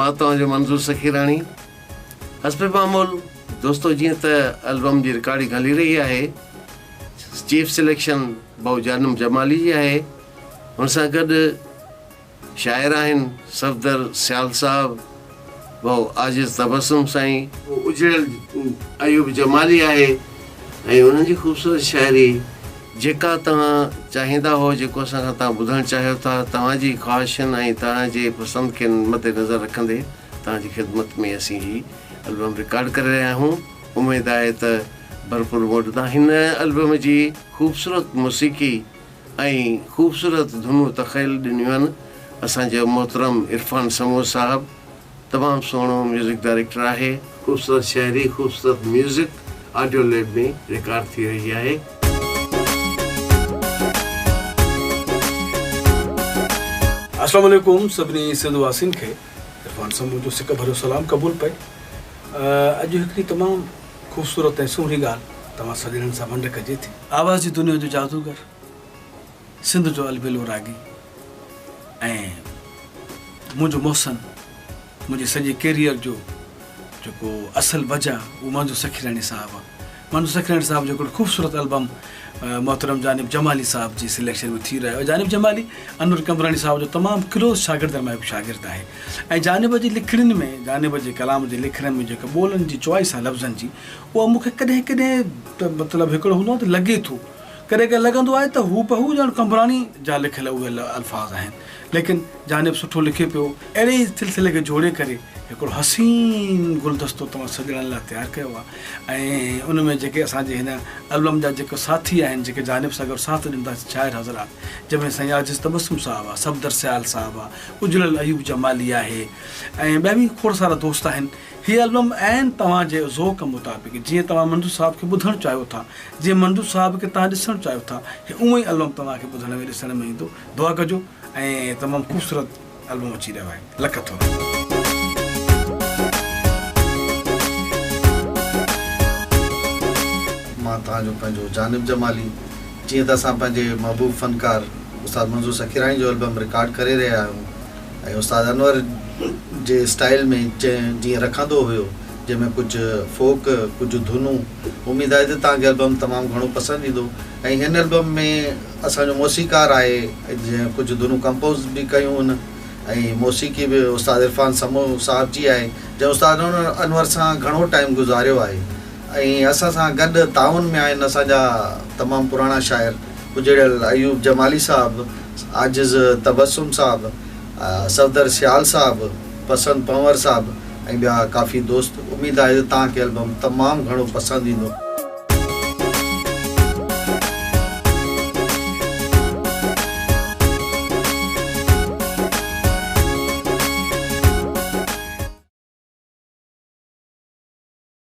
मां तव्हांजो मंज़ूर सखीराणी। हस्बे मामूल दोस्तों जीअं त एल्बम जी रिकॉर्डिंग हली रही आहे, चीफ सिलेक्शन भाऊ जानम जमाली जी आहे। हुन सां गॾु शाइर आहिनि सफ़दर सियाल साहब, भाऊ आजिज़ तबस्सुम साईं, उजड़ियल अयूब जमाली आहे ऐं उन्हनि जी ख़ूबसूरत शाइरी जेका तव्हां चाहींदा हो, जेको असां खां तव्हां ॿुधणु चाहियो था, तव्हांजी ख़्वाहिशनि ऐं तव्हांजे पसंदि खे मथे नज़र रखंदे तव्हांजी ख़िदमत में असीं ही एल्बम रिकॉर्ड करे रहिया आहियूं। उमेदु आहे त भरपूर मोटंदा। हिन एल्बम जी ख़ूबसूरत मौसीक़ी ऐं ख़ूबसूरत धुनूं तख़यल ॾिनियूं आहिनि असांजे मोहतरम इरफान समो साहब। तमामु सुहिणो म्यूज़िक डायरेक्टर आहे। ख़ूबसूरत शाइरी, ख़ूबसूरत म्यूज़िक ऑडियो लैब में रिकॉर्ड थी रही आहे। अस्सलाम वालेकुम सभिनी सिंधवासियुनि खे इरफान समो जो सिक भरियो सलाम क़बूल पए। अॼु हिकिड़ी तमामु ख़ूबसूरत ऐं सुहिणी ॻाल्हि तव्हां सॼणनि सां वंड कजे थी। आवाज़ जी दुनिया जो जादूगर, सिंध जो अलबेलो रागी ऐं मुंहिंजो मौसन, मुंहिंजे सॼे कैरियर जो जेको असल वजह उहो मंज़ूर सखीराणी साहब आहे। मंज़ूर सखीराणी साहब जो हिकिड़ो ख़ूबसूरत एल्बम मोहतरम जानिब जमाली साहब जी सिलेक्शन में थी रहियो आहे। जानिब जमाली अनवर कंबरानी साहब जो तमामु क्लोज़ शागिर्द मां हिकु शागिर्द आहे ऐं जानिब जी लिखड़ियुनि में, जानिब जे कलाम जे लिखण में जेका ॿोलनि जी चॉइस आहे लफ़्ज़नि जी, उहा मूंखे कॾहिं कॾहिं त मतिलबु हिकिड़ो हूंदो आहे त लॻे थो, कॾहिं कॾहिं लॻंदो आहे त हू बहू ॼण कंबरानी जा लिखियल उहे अल्फाज़ आहिनि, लेकिन जानिब सुठो लिखे पियो। अहिड़े ई सिलसिले खे जोड़े करे हिकिड़ो हसीन गुलदस्तो तव्हां सॼणनि लाइ तयारु कयो आहे ऐं उन में जेके असांजे हिन एल्बम जा जेके साथी आहिनि, जेके जानिब सां गॾु साथ ॾींदा शाइर हज़रात, जंहिंमें साईं आजिज़ तबस्सुम साहब आहे, सफ़दर सियाल साहब आहे, उजड़ियल अयूब जमाली आहे ऐं ॿिया बि खोड़ सारा दोस्त आहिनि। हीअ एल्बम ऐं तव्हांजे ज़ौक़ मुताबिक़ जीअं तव्हां मंज़ूर साहब खे ॿुधणु चाहियो था, जीअं मंज़ूर साहब खे तव्हां ॾिसणु चाहियो था, उहो ई एल्बम तव्हांखे ॿुधण में ॾिसण में ईंदो। दुआ कजो ऐं तमामु ख़ूबसूरत एल्बम अची रहियो आहे। लख थोरा मां तव्हांजो पंहिंजो जानिब जमाली। जीअं त असां पंहिंजे महबूब फ़नकार उस्ताद मंज़ूर सखीराणी जो एल्बम रिकॉर्ड करे रहिया आहियूं ऐं उस्ताद अनवर जे स्टाइल में जीअं रखंदो हुयो, जंहिंमें कुझु फोक, कुझु धुनूं। उमेदु आहे त तव्हांखे एल्बम तमामु घणो पसंदि ईंदो ऐं हिन एल्बम में असांजो मौसीक़ार आहे जंहिं कुझु धुनूं कंपोज़ बि कयूं आहिनि ऐं मौसीक़ी बि उस्ताद इरफान समो साहब जी आहे, जंहिं उस्ताद अनवर सां घणो टाइम गुज़ारियो आहे ऐं असां सां गॾु ताउन में आहिनि असांजा तमामु पुराणा शाइर उजड़ियल अयूब जमाली साहब, आजिज़ तबस्सुम साहब, सफ़दर सियाल साहब, पसंद पंवर साहब ऐं ॿिया काफ़ी दोस्त। उमेदु आहे त तव्हांखे एल्बम तमामु घणो पसंदि ईंदो।